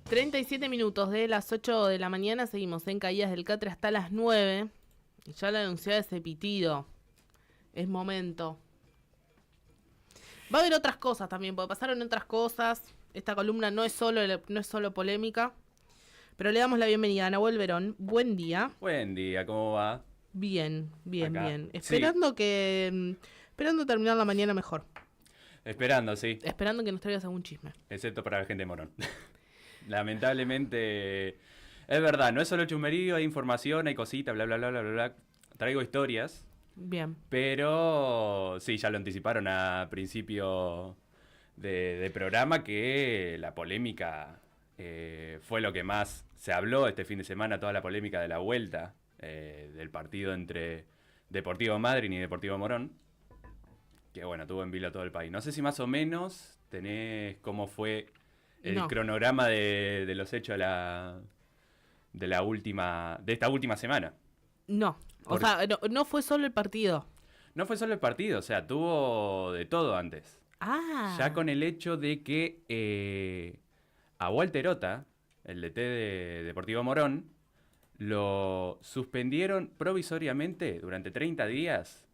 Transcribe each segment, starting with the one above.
37 minutos de las 8 de la mañana, seguimos en Caídas del Catre hasta las 9. Y ya la anunciaba ese pitido. Es momento. Va a haber otras cosas también, porque pasaron otras cosas. Esta columna no es solo polémica. Pero le damos la bienvenida a Nahuel Verón. Buen día. Buen día, ¿cómo va? Bien. Acá. Esperando terminar la mañana mejor. Esperando, sí. Esperando que nos traigas algún chisme. Excepto para la gente de Morón. Lamentablemente, es verdad, no es solo chumerío, hay información, hay cositas, bla, bla, bla, bla, bla, bla. Traigo historias. Bien. Pero sí, ya lo anticiparon a principio de programa que la polémica fue lo que más se habló este fin de semana, toda la polémica de la vuelta del partido entre Deportivo Madryn y Deportivo Morón. Que bueno, tuvo en vilo todo el país. No sé si más o menos tenés cómo fue el cronograma de los hechos de esta última semana. No, o sea, no fue solo el partido. No fue solo el partido, o sea, tuvo de todo antes. Ah. Ya con el hecho de que a Walter Ota, el DT de Deportivo Morón, lo suspendieron provisoriamente durante 30 días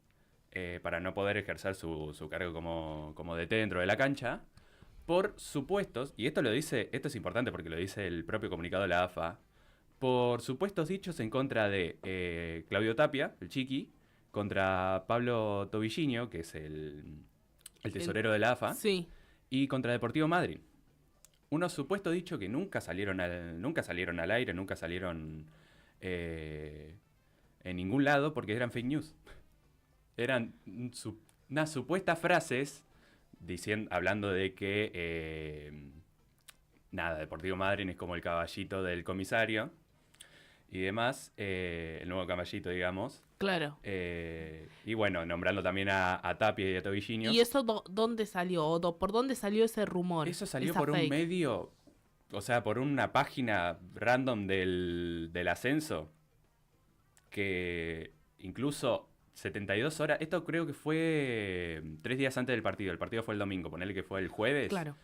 para no poder ejercer su cargo como DT dentro de la cancha, por supuestos, y esto es importante porque lo dice el propio comunicado de la AFA, por supuestos dichos en contra de Claudio Tapia, el Chiqui, contra Pablo Tobillinho, que es el tesorero de la AFA, sí, y contra Deportivo Madryn. Unos supuestos dichos que nunca salieron al aire, nunca salieron en ningún lado porque eran fake news. Eran unas supuestas frases hablando de que Deportivo Madryn es como el caballito del comisario y demás, el nuevo caballito, digamos. Claro. Y bueno, nombrando también a Tapia y a Tobillinho. ¿Y eso dónde salió? ¿Por dónde salió ese rumor? Eso salió por un medio, o sea, por una página random del ascenso, que incluso 72 horas, esto creo que fue 3 días antes del partido. El partido fue el domingo, ponele que fue el jueves. Claro.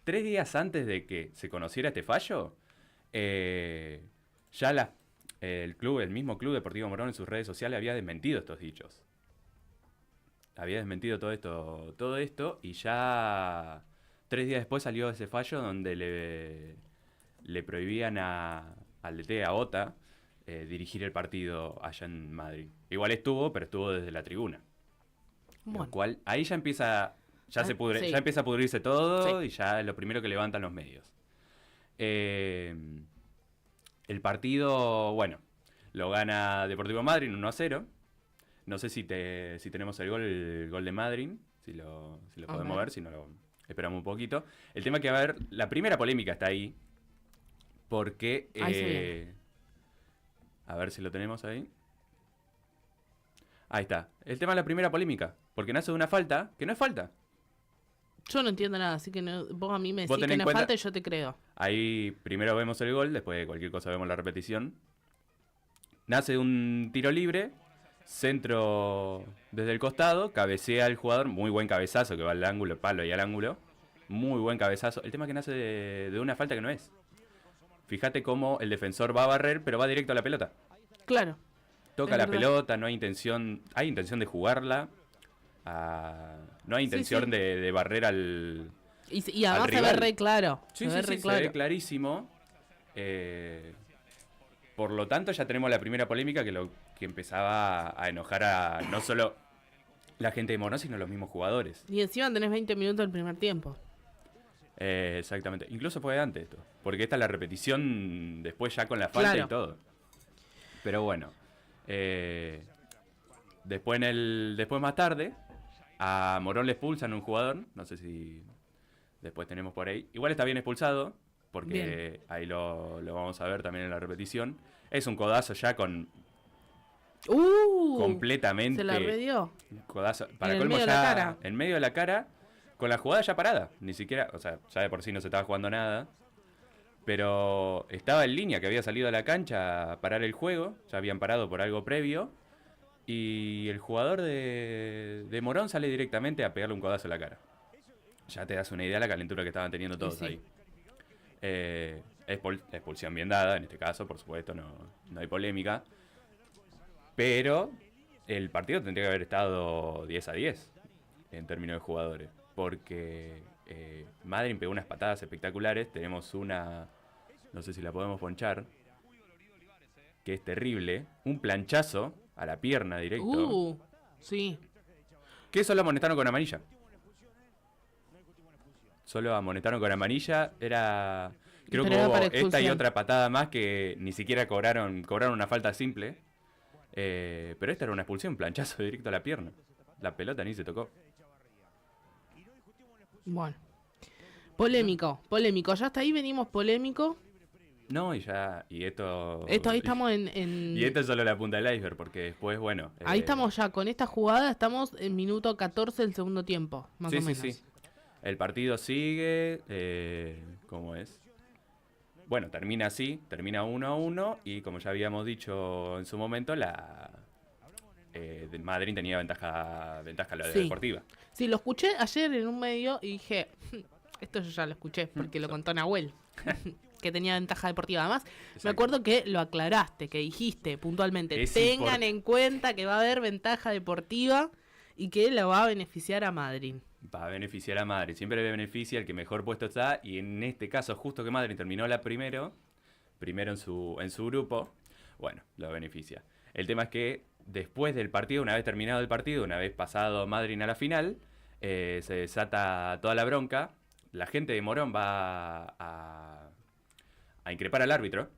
3 días antes de que se conociera este fallo, ya el mismo club Deportivo Morón en sus redes sociales había desmentido estos dichos. Había desmentido todo esto y ya 3 días después salió ese fallo donde le prohibían al DT, a Ota, dirigir el partido allá en Madrid. Igual pero estuvo desde la tribuna. Bueno. Lo cual, ahí ya empieza a pudrirse todo, sí. Y ya es lo primero que levantan los medios. El partido, bueno, lo gana Deportivo Madryn 1-0. No sé si tenemos el gol de Madryn, si lo podemos ver, si no lo esperamos un poquito. El tema que va a haber, la primera polémica está ahí, porque... a ver si lo tenemos ahí. Ahí está. El tema de la primera polémica, porque nace de una falta, que no es falta. Yo no entiendo nada, así que vos a mí me decís que no es falta y yo te creo. Ahí primero vemos el gol, después de cualquier cosa vemos la repetición. Nace de un tiro libre, centro desde el costado, cabecea el jugador, muy buen cabezazo que va al ángulo, palo y al ángulo. Muy buen cabezazo. El tema es que nace de una falta que no es. Fíjate cómo el defensor va a barrer, pero va directo a la pelota. Claro. Toca la pelota, no hay intención. Hay intención de jugarla. No hay intención de barrer al. Y además se ve re claro. Sí, se ve clarísimo. Por lo tanto, ya tenemos la primera polémica que empezaba a enojar a no solo la gente de Morón, sino los mismos jugadores. Y encima tenés 20 minutos del primer tiempo. Exactamente. Incluso fue antes esto. Porque esta es la repetición después ya con la falta y todo. Pero bueno. Después más tarde, a Morón le expulsan un jugador. No sé si después tenemos por ahí. Igual está bien expulsado. Porque ahí lo vamos a ver también en la repetición. Es un codazo ya con... completamente... Se la redió. Codazo. Para colmo ya en medio de la cara. Con la jugada ya parada, ni siquiera, o sea, ya de por sí no se estaba jugando nada, pero estaba en línea, que había salido a la cancha a parar el juego, ya habían parado por algo previo, y el jugador de Morón sale directamente a pegarle un codazo a la cara. Ya te das una idea de la calentura que estaban teniendo todos ahí. Expulsión bien dada, en este caso, por supuesto, no hay polémica. Pero el partido tendría que haber estado 10-10 en términos de jugadores. Porque Madryn pegó unas patadas espectaculares. Tenemos una, no sé si la podemos ponchar, que es terrible. Un planchazo a la pierna directo. Sí. Que solo amonestaron con amarilla. Solo amonestaron con amarilla. Creo que hubo esta y otra patada más que ni siquiera cobraron una falta simple. Pero esta era una expulsión, planchazo directo a la pierna. La pelota ni se tocó. Bueno. Polémico. Ya hasta ahí venimos polémico. No, y esto ahí estamos en... Y esto es solo la punta del iceberg, porque después, bueno... Ahí estamos ya, con esta jugada estamos en minuto 14 del segundo tiempo, más o menos. Sí. El partido sigue, ¿cómo es? Bueno, termina así, termina 1-1, y como ya habíamos dicho en su momento, Madryn tenía ventaja la deportiva. Sí, lo escuché ayer en un medio y dije, esto yo ya lo escuché, porque lo contó Nahuel. Que tenía ventaja deportiva. Además, exacto. Me acuerdo que lo aclaraste, que dijiste puntualmente, tengan en cuenta que va a haber ventaja deportiva y que la va a beneficiar a Madryn. Va a beneficiar a Madryn, siempre le beneficia el que mejor puesto está, y en este caso, justo que Madryn terminó primero en su grupo, bueno, lo beneficia. El tema es que después del partido, una vez terminado el partido, una vez pasado Madryn a la final, se desata toda la bronca, la gente de Morón va a increpar al árbitro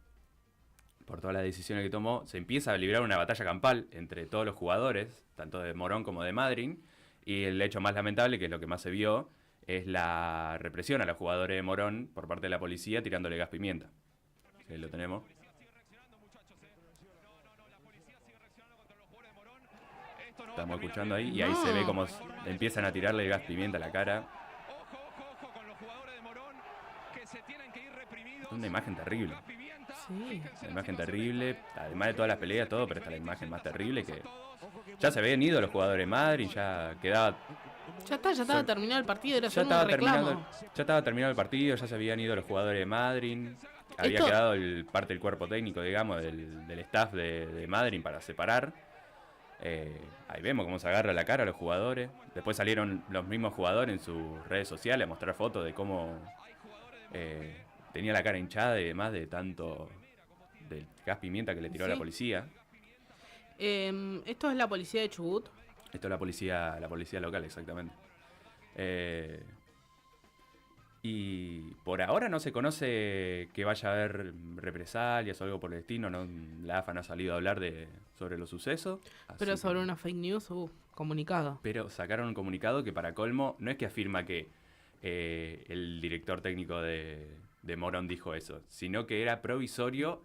por todas las decisiones que tomó. Se empieza a librar una batalla campal entre todos los jugadores, tanto de Morón como de Madryn, y el hecho más lamentable, que es lo que más se vio, es la represión a los jugadores de Morón por parte de la policía tirándole gas pimienta. Ahí lo tenemos. Estamos escuchando ahí, y ahí se ve cómo empiezan a tirarle gas pimienta a la cara. Una imagen terrible. Sí. Una imagen terrible, además de todas las peleas, todo, pero esta es la imagen más terrible, que ya se habían ido los jugadores de Madryn, ya quedaba... Ya estaba terminado el partido, era solo un reclamo. Ya estaba terminado el partido, ya se habían ido los jugadores de Madryn, había quedado parte del cuerpo técnico, digamos, del staff de Madryn para separar. Ahí vemos cómo se agarra la cara a los jugadores. Después salieron los mismos jugadores en sus redes sociales a mostrar fotos de cómo... tenía la cara hinchada y demás de tanto del gas pimienta que le tiró a la policía. ¿Esto es la policía de Chubut? Esto es la policía local, exactamente. Y por ahora no se conoce que vaya a haber represalias o algo por el destino. La AFA no ha salido a hablar sobre los sucesos. Pero sobre una fake news, comunicado. Pero sacaron un comunicado que, para colmo, no es que afirma que el director técnico de Morón dijo eso, sino que era provisorio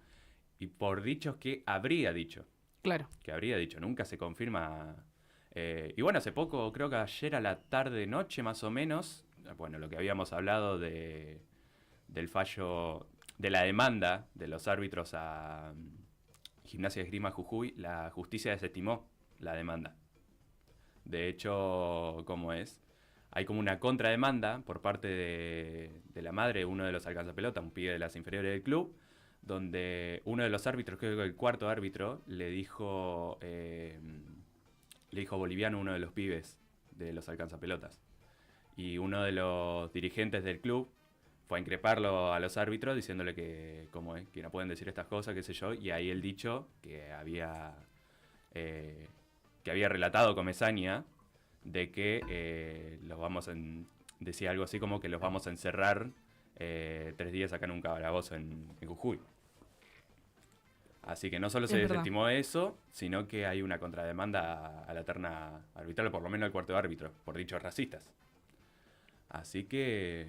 y por dichos que habría dicho. Claro. Que habría dicho, nunca se confirma. Y bueno, hace poco, creo que ayer a la tarde-noche más o menos, bueno, lo que habíamos hablado del fallo, de la demanda de los árbitros a Gimnasia de Esgrima Jujuy, la justicia desestimó la demanda. De hecho, ¿cómo es? Hay como una contrademanda por parte de la madre de uno de los alcanzapelotas, un pibe de las inferiores del club, donde uno de los árbitros, creo que el cuarto árbitro, le dijo boliviano a uno de los pibes de los alcanzapelotas. Y uno de los dirigentes del club fue a increparlo a los árbitros diciéndole que no pueden decir estas cosas, qué sé yo, y ahí el dicho que había relatado Comesaña de que decía algo así como que los vamos a encerrar 3 días acá en un calabozo en Jujuy. Así que no solo se desestimó eso, sino que hay una contrademanda a la terna arbitral, por lo menos al cuarto árbitro, por dichos racistas. Así que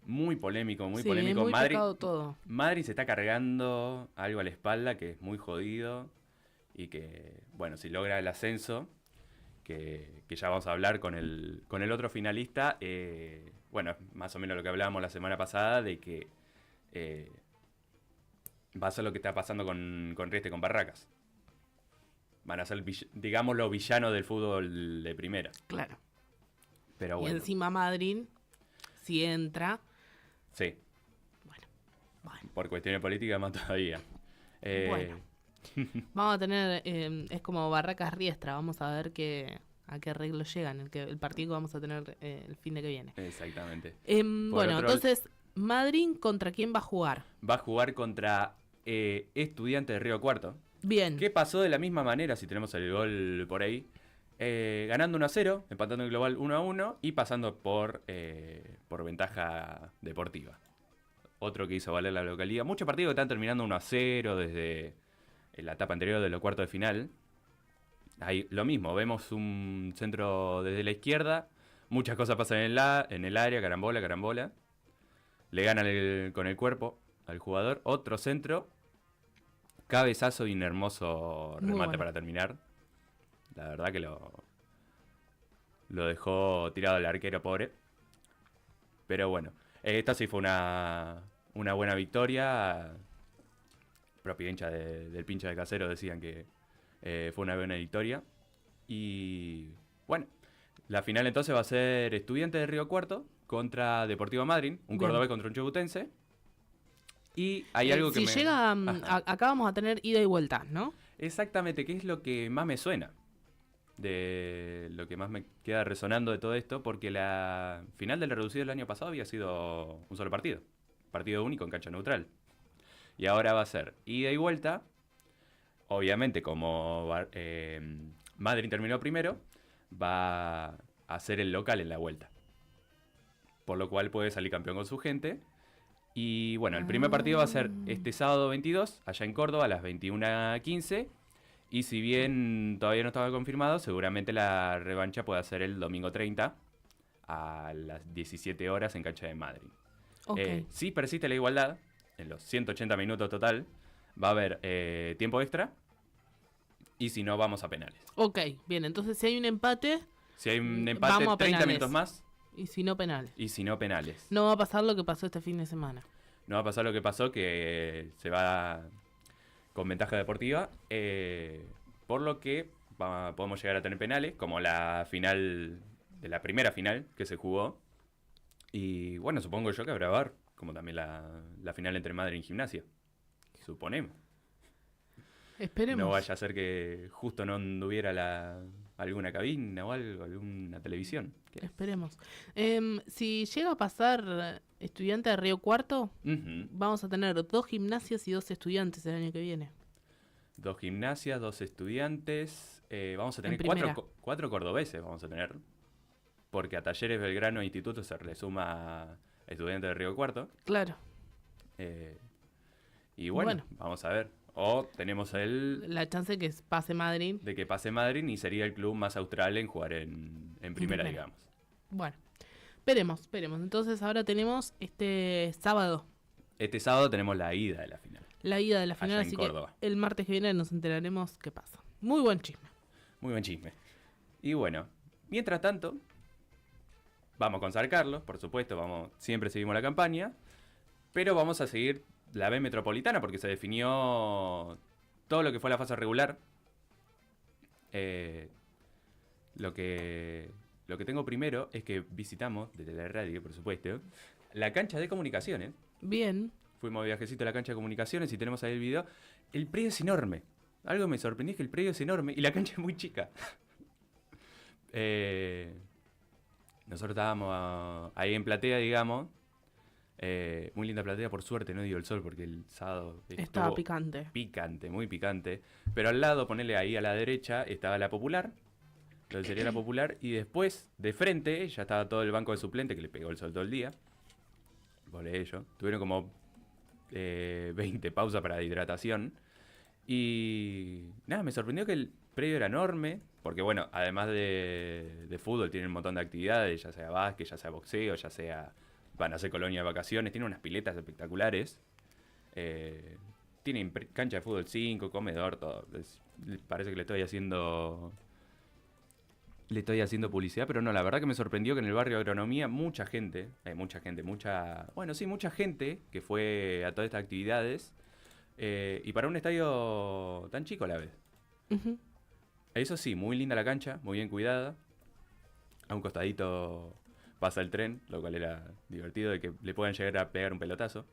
muy polémico, muy polémico. Muy pecado todo. Madryn se está cargando algo a la espalda que es muy jodido y que, bueno, si logra el ascenso, que ya vamos a hablar con el otro finalista, bueno, más o menos lo que hablábamos la semana pasada, de que va a ser lo que está pasando con Riestra y con Barracas. Van a ser, digamos, los villanos del fútbol de primera. Claro. Pero bueno. Y encima Madryn, si entra... Sí. Bueno, Por cuestiones políticas más todavía. bueno. Vamos a tener, es como Barracas Riestra, vamos a ver a qué arreglo llegan, el partido que vamos a tener el fin de que viene. Exactamente. Bueno, entonces, Madrid, ¿contra quién va a jugar? Va a jugar contra Estudiantes de Río Cuarto. Bien. Que pasó de la misma manera, si tenemos el gol por ahí, ganando 1-0, empatando el global 1-1 y pasando por ventaja deportiva. Otro que hizo valer la localidad. Muchos partidos que están terminando 1-0 desde la etapa anterior de los cuartos de final. Ahí lo mismo, vemos un centro desde la izquierda, muchas cosas pasan en el área, carambola. Le ganan con el cuerpo al jugador, otro centro, cabezazo y un hermoso remate para terminar. La verdad que lo dejó tirado el arquero, pobre. Pero bueno, esta sí fue una buena victoria. Propio hincha del pincho de Casero decían que fue una buena victoria. Y bueno, la final entonces va a ser Estudiantes de Río Cuarto contra Deportivo Madryn, un cordobés contra un chubutense. Y hay algo que si llega, acá vamos a tener ida y vuelta, ¿no? Exactamente, que es lo que más me suena. De lo que más me queda resonando de todo esto, porque la final del reducido del año pasado había sido un solo partido único en cancha neutral. Y ahora va a ser ida y vuelta. Obviamente, como Madrid terminó primero, va a ser el local en la vuelta. Por lo cual puede salir campeón con su gente. Y bueno, el primer partido va a ser este sábado 22, allá en Córdoba, a las 21:15. Y si bien todavía no estaba confirmado, seguramente la revancha puede ser el domingo 30 a las 17 horas en cancha de Madrid. Okay. Si persiste la igualdad, en los 180 minutos total, va a haber tiempo extra. Y si no, vamos a penales. Ok, bien, entonces si hay un empate... Si hay un empate, 30 minutos más. Y si no, penales. Y si no, penales. No va a pasar lo que pasó este fin de semana. No va a pasar lo que pasó, que se va con ventaja deportiva. Por lo que podemos llegar a tener penales, como la final de la primera final que se jugó. Y bueno, supongo yo que habrá VAR, como también la final entre Madrid y Gimnasia. Suponemos. Esperemos. No vaya a ser que justo no anduviera alguna cabina o algo, alguna televisión. Esperemos. Si llega a pasar Estudiante de Río Cuarto, vamos a tener 2 gimnasias y 2 estudiantes el año que viene. 2 gimnasias, 2 estudiantes. Vamos a tener 4 cordobeses, vamos a tener. Porque a Talleres Belgrano e Instituto se le suma Estudiantes de Río Cuarto. Claro. Y bueno, vamos a ver. O tenemos la chance de que pase Madrid. De que pase Madrid y sería el club más austral en jugar en primera, digamos. Bueno, esperemos. Entonces ahora tenemos este sábado. Este sábado tenemos la ida de la final. La ida de la final, así que el martes que viene nos enteraremos qué pasa. Muy buen chisme. Muy buen chisme. Y bueno, mientras tanto, vamos con San Carlos, por supuesto, siempre seguimos la campaña, pero vamos a seguir la B Metropolitana porque se definió todo lo que fue la fase regular. Lo que tengo primero es que visitamos, desde la radio por supuesto, la cancha de comunicaciones. Bien. Fuimos de viajecito a la cancha de comunicaciones y tenemos ahí el video. El predio es enorme. Algo me sorprendió, es que el predio es enorme y la cancha es muy chica. Nosotros estábamos ahí en platea, digamos. Muy linda platea, por suerte no dio el sol porque el sábado estaba picante. Picante, muy picante. Pero al lado, ponele ahí a la derecha, estaba la Popular. Lo que sería la Popular. Y después, de frente, ya estaba todo el banco de suplente que le pegó el sol todo el día. Por ello. Tuvieron como 20 pausas para hidratación. Y nada, me sorprendió que el predio era enorme. Porque bueno, además de fútbol, tienen un montón de actividades, ya sea básquet, ya sea boxeo, ya sea... Van a hacer colonia de vacaciones, tiene unas piletas espectaculares. Tienen cancha de fútbol 5, comedor, todo. Parece que le estoy haciendo publicidad, pero no, la verdad que me sorprendió que en el barrio de Agronomía mucha gente que fue a todas estas actividades. Y para un estadio tan chico a la vez. Uh-huh. Eso sí, muy linda la cancha, muy bien cuidada. A un costadito pasa el tren, lo cual era divertido, de que le puedan llegar a pegar un pelotazo.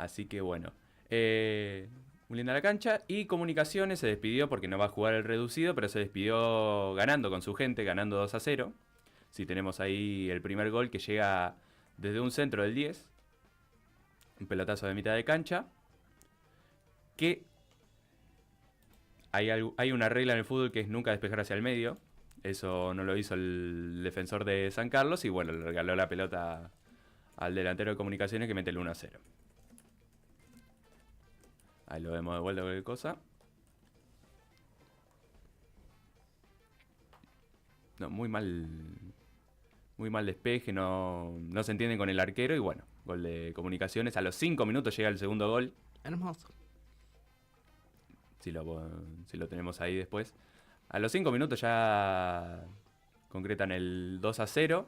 Así que bueno. Muy linda la cancha. Y Comunicaciones se despidió porque no va a jugar el reducido, pero se despidió ganando con su gente, ganando 2-0. Si tenemos ahí el primer gol que llega desde un centro del 10. Un pelotazo de mitad de cancha. Que hay una regla en el fútbol que es nunca despejar hacia el medio. Eso no lo hizo el defensor de San Carlos. Y bueno, le regaló la pelota al delantero de Comunicaciones que mete el 1-0. Ahí lo vemos de vuelta cualquier cosa. No, muy mal. Muy mal despeje, no se entienden con el arquero. Y bueno, gol de Comunicaciones. A los 5 minutos llega el segundo gol. Hermoso. Si lo tenemos ahí después. A los 5 minutos ya concretan el 2-0.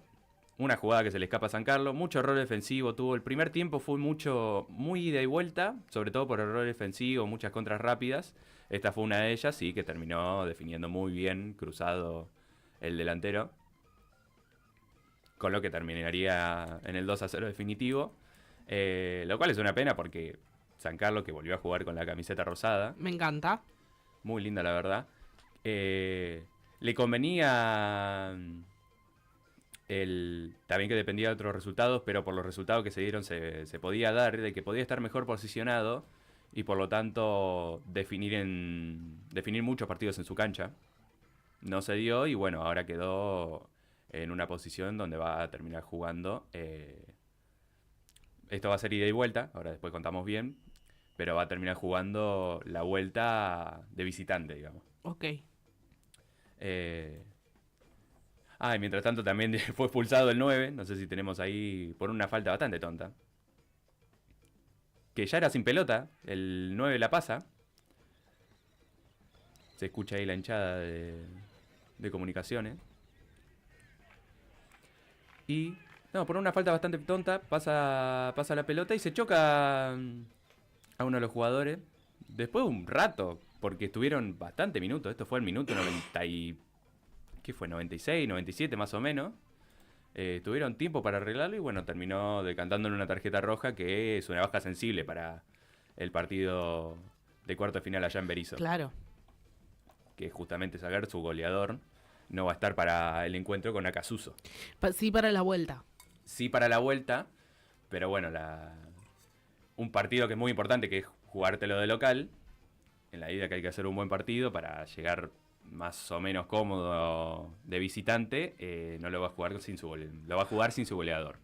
Una jugada que se le escapa a San Carlos. Mucho error defensivo tuvo. El primer tiempo fue muy ida y vuelta. Sobre todo por error defensivo, muchas contras rápidas. Esta fue una de ellas, sí, que terminó definiendo muy bien, cruzado el delantero. Con lo que terminaría en el 2-0 definitivo. Lo cual es una pena porque San Carlos, que volvió a jugar con la camiseta rosada. Me encanta. Muy linda, la verdad. Le convenía... También que dependía de otros resultados, pero por los resultados que se dieron se podía dar, de que podía estar mejor posicionado y por lo tanto definir muchos partidos en su cancha. No se dio y bueno, ahora quedó en una posición donde va a terminar jugando. Esto va a ser ida y vuelta, ahora después contamos bien, pero va a terminar jugando la vuelta de visitante, digamos. Ok. Y mientras tanto también fue expulsado el 9, no sé si tenemos ahí, por una falta bastante tonta. Que ya era sin pelota, el 9 la pasa. Se escucha ahí la hinchada de Comunicaciones. Y, no, por una falta bastante tonta, pasa la pelota y se choca a uno de los jugadores. Después de un rato, porque estuvieron bastante minutos, esto fue el minuto 90 y... ¿Qué fue? 96, 97 más o menos. Tuvieron tiempo para arreglarlo y bueno, terminó decantándole una tarjeta roja que es una baja sensible para el partido de cuarto de final allá en Berisso. Claro. Que justamente Zagar, su goleador, no va a estar para el encuentro con Acasuso. Sí, para la vuelta. Sí para la vuelta, pero bueno, un partido que es muy importante, que es jugártelo de local, en la ida que hay que hacer un buen partido para llegar más o menos cómodo de visitante, no lo va a jugar sin su lo va a jugar sin su goleador.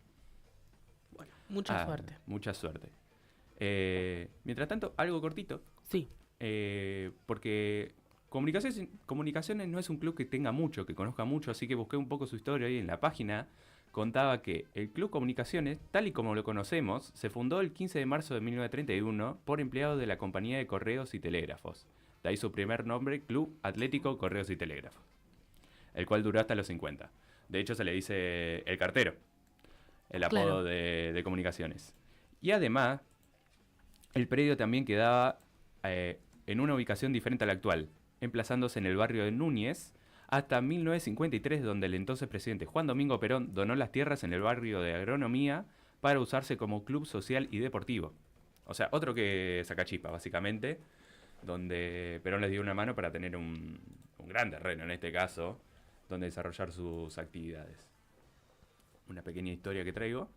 Bueno, mucha suerte. Mucha suerte. Mientras tanto, algo cortito. Sí. Porque Comunicaciones no es un club que tenga mucho, que conozca mucho, así que busqué un poco su historia ahí en la página. Contaba que el Club Comunicaciones, tal y como lo conocemos, se fundó el 15 de marzo de 1931 por empleados de la Compañía de Correos y Telégrafos. De ahí su primer nombre, Club Atlético Correos y Telégrafos, el cual duró hasta los 50. De hecho, se le dice el cartero, el apodo de Comunicaciones. Y además, el predio también quedaba en una ubicación diferente a la actual, emplazándose en el barrio de Núñez, hasta 1953, donde el entonces presidente Juan Domingo Perón donó las tierras en el barrio de Agronomía para usarse como club social y deportivo. O sea, otro que Sacachispa, básicamente, donde Perón les dio una mano para tener un gran terreno, en este caso, donde desarrollar sus actividades. Una pequeña historia que traigo.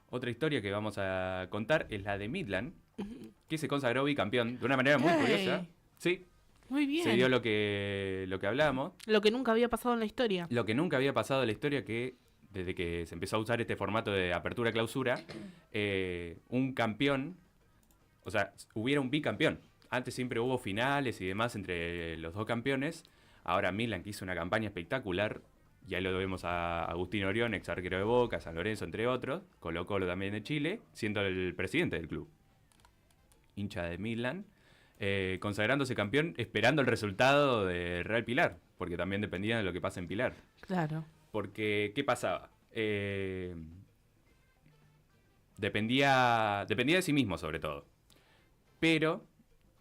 Otra historia que vamos a contar es la de Midland, que se consagró bicampeón de una manera muy curiosa. Sí. Muy bien. Se dio lo que hablamos. Lo que nunca había pasado en la historia. Lo que nunca había pasado en la historia, que desde que se empezó a usar este formato de apertura-clausura, un campeón, o sea, hubiera un bicampeón. Antes siempre hubo finales y demás entre los dos campeones. Ahora Milan, que hizo una campaña espectacular, ya lo vemos a Agustín Orión, ex arquero de Boca, San Lorenzo, entre otros, Colo-Colo también de Chile, siendo el presidente del club. Hincha de Milan. Consagrándose campeón, esperando el resultado de Real Pilar, porque también dependía de lo que pasa en Pilar. Claro. Porque, ¿qué pasaba? Dependía de sí mismo, sobre todo. Pero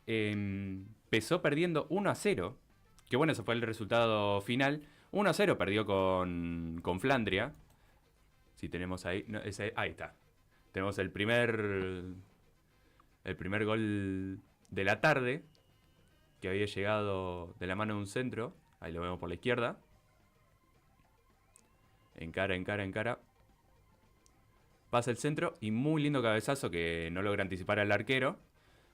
empezó perdiendo 1-0, que bueno, ese fue el resultado final. 1-0 perdió con Flandria. Si tenemos ahí, no, ahí está. tenemos el primer gol de la tarde, que había llegado de la mano de un centro. Ahí lo vemos por la izquierda. Encara. Pasa el centro y muy lindo cabezazo que no logra anticipar al arquero.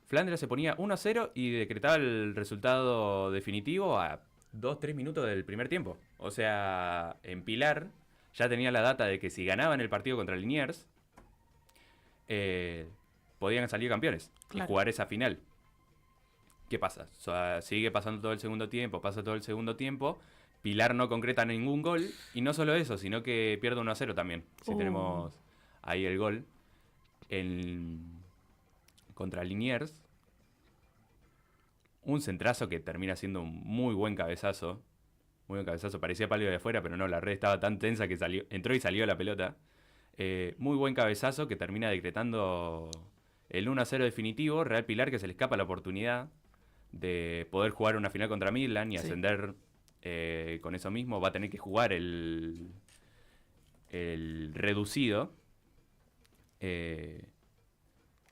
Flandria se ponía 1-0 y decretaba el resultado definitivo a 2-3 minutos del primer tiempo. O sea, en Pilar ya tenía la data de que si ganaban el partido contra Liniers, podían salir campeones y jugar esa final. ¿Qué pasa? O sea, sigue pasando todo el segundo tiempo, Pilar no concreta ningún gol, y no solo eso, sino que pierde 1-0 también. Si tenemos ahí el gol contra Liniers. Un centrazo que termina siendo un muy buen cabezazo. Muy buen cabezazo, parecía palo de afuera, pero no, la red estaba tan tensa que entró y salió la pelota. Muy buen cabezazo que termina decretando el 1-0 definitivo. Real Pilar, que se le escapa la oportunidad de poder jugar una final contra Midland y ascender con eso mismo. Va a tener que jugar el reducido.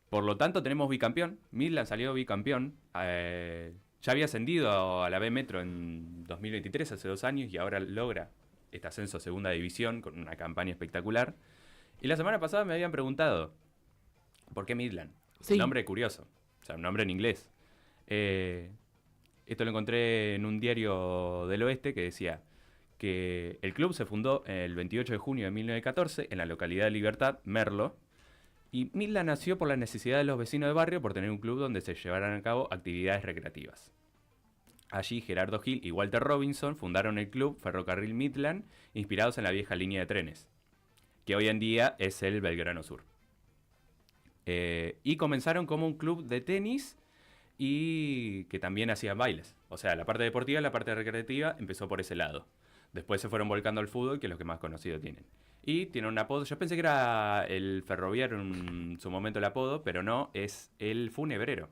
Por lo tanto, tenemos bicampeón. Midland salió bicampeón. Ya había ascendido a la B Metro en 2023, hace 2 años, y ahora logra este ascenso a segunda división con una campaña espectacular. Y la semana pasada me habían preguntado, ¿por qué Midland? Sí. Nombre curioso, o sea, un nombre en inglés. Esto lo encontré en un diario del oeste que decía que el club se fundó el 28 de junio de 1914 en la localidad de Libertad, Merlo, y Midland nació por la necesidad de los vecinos de barrio por tener un club donde se llevaran a cabo actividades recreativas. Allí Gerardo Gil y Walter Robinson fundaron el club Ferrocarril Midland, inspirados en la vieja línea de trenes, que hoy en día es el Belgrano Sur. Y comenzaron como un club de tenis y que también hacían bailes. O sea, la parte deportiva y la parte recreativa empezó por ese lado. Después se fueron volcando al fútbol, que es lo que más conocido tienen. Y tiene un apodo, yo pensé que era el Ferroviario en su momento el apodo, pero no, es el Funebrero,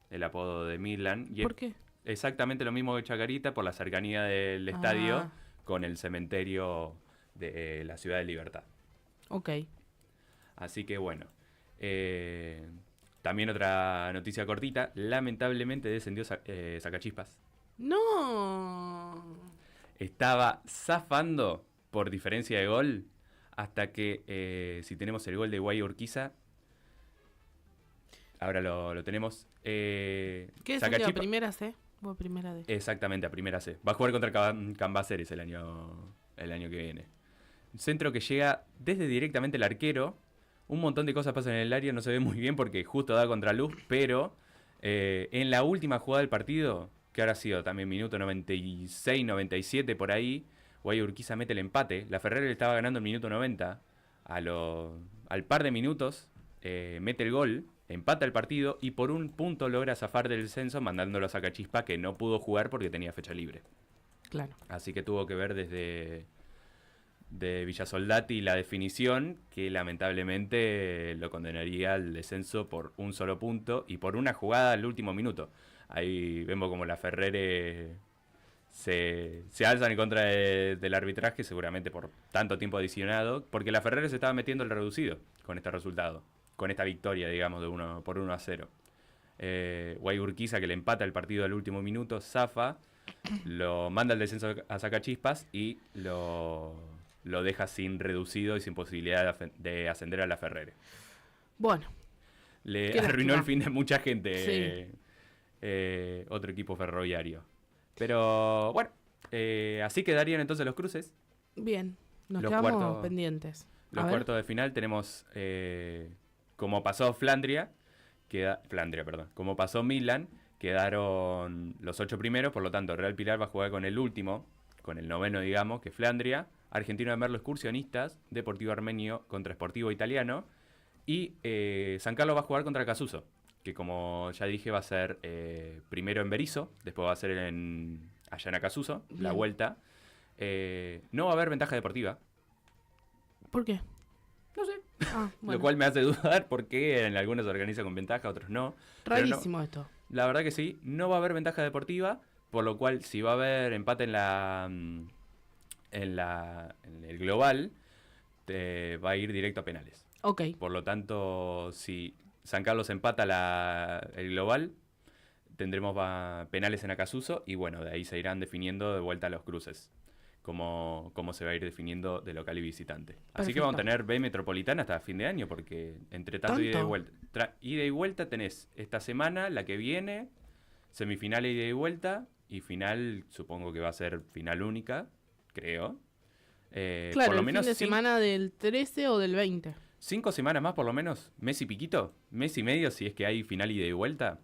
el apodo de Midland. ¿Por qué? Exactamente lo mismo que Chacarita, por la cercanía del estadio con el cementerio de la ciudad de Libertad. Ok. Así que bueno. También otra noticia cortita. Lamentablemente descendió Sacachispas. ¡No! Estaba zafando por diferencia de gol hasta que, si tenemos el gol de Guay Urquiza, ahora lo tenemos. ¿Qué descendió a primera C o a primera D? Exactamente, a primera C. Va a jugar contra Cambaceres el año que viene. Centro que llega desde directamente el arquero. Un montón de cosas pasan en el área, no se ve muy bien porque justo da contraluz, pero en la última jugada del partido, que ahora ha sido también minuto 96, 97 por ahí, Guay Urquiza mete el empate. La Ferrer le estaba ganando el minuto 90. Al par de minutos mete el gol, empata el partido y por un punto logra zafar del descenso mandándolo a Sacachispa, que no pudo jugar porque tenía fecha libre. Claro. Así que tuvo que ver desde de Villasoldati la definición, que lamentablemente lo condenaría al descenso por un solo punto y por una jugada al último minuto. Ahí vemos como la Ferrere se alzan en contra del arbitraje, seguramente por tanto tiempo adicionado, porque la Ferrere se estaba metiendo el reducido con este resultado, con esta victoria, digamos, de 1-0. Guay Urquiza, que le empata el partido al último minuto, zafa, lo manda al descenso a Sacachispas y lo deja sin reducido y sin posibilidad de ascender a la Ferrere. Bueno. Le arruinó el fin de mucha gente. Sí. Otro equipo ferroviario. Pero bueno, así quedarían entonces los cruces. Bien, nos quedamos pendientes. Los cuartos de final tenemos, como pasó como pasó Midland, quedaron los 8 primeros, por lo tanto Real Pilar va a jugar con el último, con el 9º, digamos, que es Flandria. Argentino de Merlo Excursionistas, Deportivo Armenio contra Sportivo Italiano, y San Carlos va a jugar contra Casuso, que como ya dije va a ser primero en Berisso, después va a ser allá en Acasuso, la vuelta. No va a haber ventaja deportiva. ¿Por qué? No sé. Bueno. Lo cual me hace dudar porque en algunos se organiza con ventaja, otros no. Rarísimo no, esto. La verdad que sí, no va a haber ventaja deportiva, por lo cual si va a haber empate en el global, va a ir directo a penales. Ok. Por lo tanto, si San Carlos empata el global, tendremos penales en Acasuso y bueno, de ahí se irán definiendo de vuelta los cruces. Cómo se va a ir definiendo de local y visitante. Así que Perfecto. vamos a tener B Metropolitana hasta fin de año, porque entre tanto ida y vuelta. Ida y vuelta tenés esta semana, la que viene, semifinal ida y vuelta, y final, supongo que va a ser final única, creo. Claro, por lo el menos fin de semana del 13 o del 20. 5 semanas más por lo menos, mes y piquito, mes y medio si es que hay final ida y vuelta.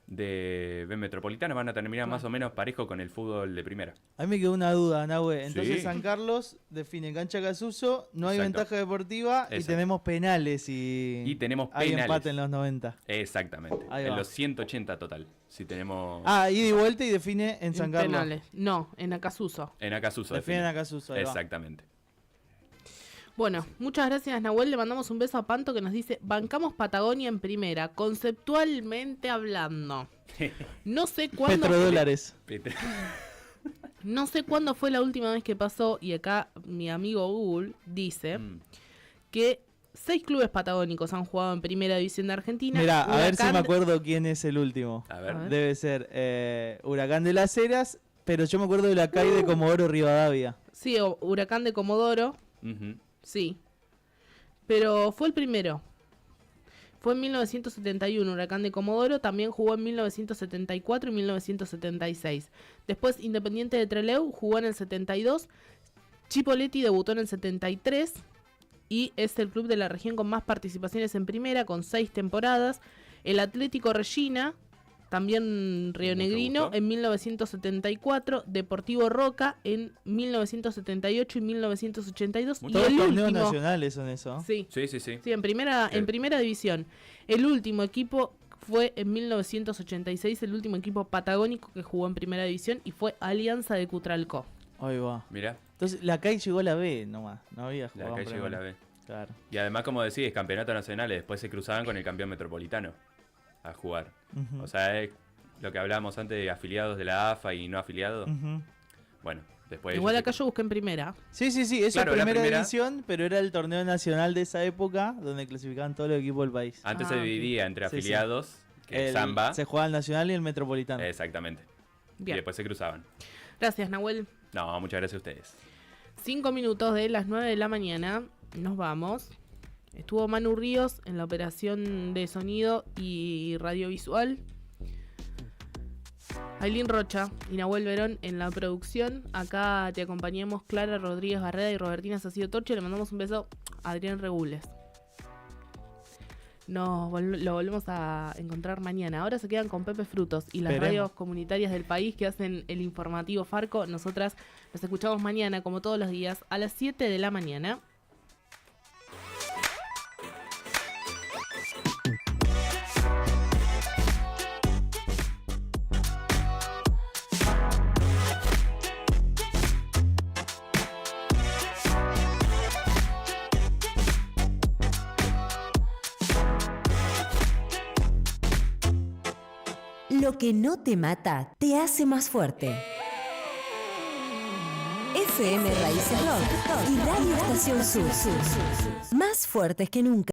De B Metropolitana van a terminar más o menos parejo con el fútbol de primera. A mí me quedó una duda, Nahue. Entonces Sí. San Carlos define cancha Casuso, no hay Exacto. ventaja deportiva y Exacto. tenemos penales y tenemos hay penales. empate en los 90. Exactamente, Ahí en va. los 180 total. Si tenemos Ida y vuelta y define en San Carlos. Penales. No, en Acasuso. en Acasuso. Define en define. Acasuso. Ahí va. Exactamente. Bueno, muchas gracias, Nahuel. Le mandamos un beso a Panto que nos dice: bancamos Patagonia en primera, conceptualmente hablando. No sé cuándo. Petrodólares. No sé cuándo fue la última vez que pasó, y acá mi amigo Google dice que 6 clubes patagónicos han jugado en primera división de Argentina. Mirá, a ver si Huracán me acuerdo quién es el último. A ver. Debe ser Huracán de las Heras, pero yo me acuerdo de la CAI de Comodoro Rivadavia. Sí, Huracán de Comodoro, Ujú. sí. Pero fue el primero. Fue en 1971, Huracán de Comodoro. También jugó en 1974 y 1976. Después, Independiente de Trelew jugó en el 72. Chipoleti debutó en el 73. Y es el club de la región con más participaciones en primera, con 6 temporadas. El Atlético Regina, también rionegrino, gustó. en 1974. Deportivo Roca en 1978 y 1982. Y Todos el torneos último... nacionales son eso. Sí. Sí, sí, sí. Sí, en primera división. El último equipo fue en 1986, el último equipo patagónico que jugó en primera división, y fue Alianza de Cutralcó. Ahí va. Mirá, Entonces la CAI llegó a la B nomás. No había la jugado. que en llegó a la primera. B. Claro. Y además, como decís, campeonato nacional, después se cruzaban con el campeón metropolitano a jugar. Ujú. O sea, es lo que hablábamos antes de afiliados de la AFA y no afiliados. Ujú. Bueno, después... Igual ellos acá yo busqué en primera. Sí, eso Claro, es la primera primera. división, pero era el torneo nacional de esa época donde clasificaban todos los equipos del país. Antes Ah, se ok. dividía entre Sí, sí. afiliados, que es Samba. Se jugaba el nacional y el metropolitano. Exactamente. Y Bien. después se cruzaban. Gracias, Nahuel. No, muchas gracias a ustedes. 5 minutos de las 9 de la mañana. Nos vamos. Estuvo Manu Ríos en la operación de sonido y radiovisual. Ailín Rocha y Nahuel Verón en la producción. Acá te acompañamos Clara Rodríguez Barreda y Robertina Sacido Torche. Le mandamos un beso a Adrián Regules. Lo volvemos a encontrar mañana. Ahora se quedan con Pepe Frutos y las Esperemos. radios comunitarias del país que hacen el informativo Farco. Nosotras nos escuchamos mañana, como todos los días, a las 7 de la mañana. Lo que no te mata, te hace más fuerte. FM Raíces Rock y Radio Estación Sur. Más fuertes que nunca.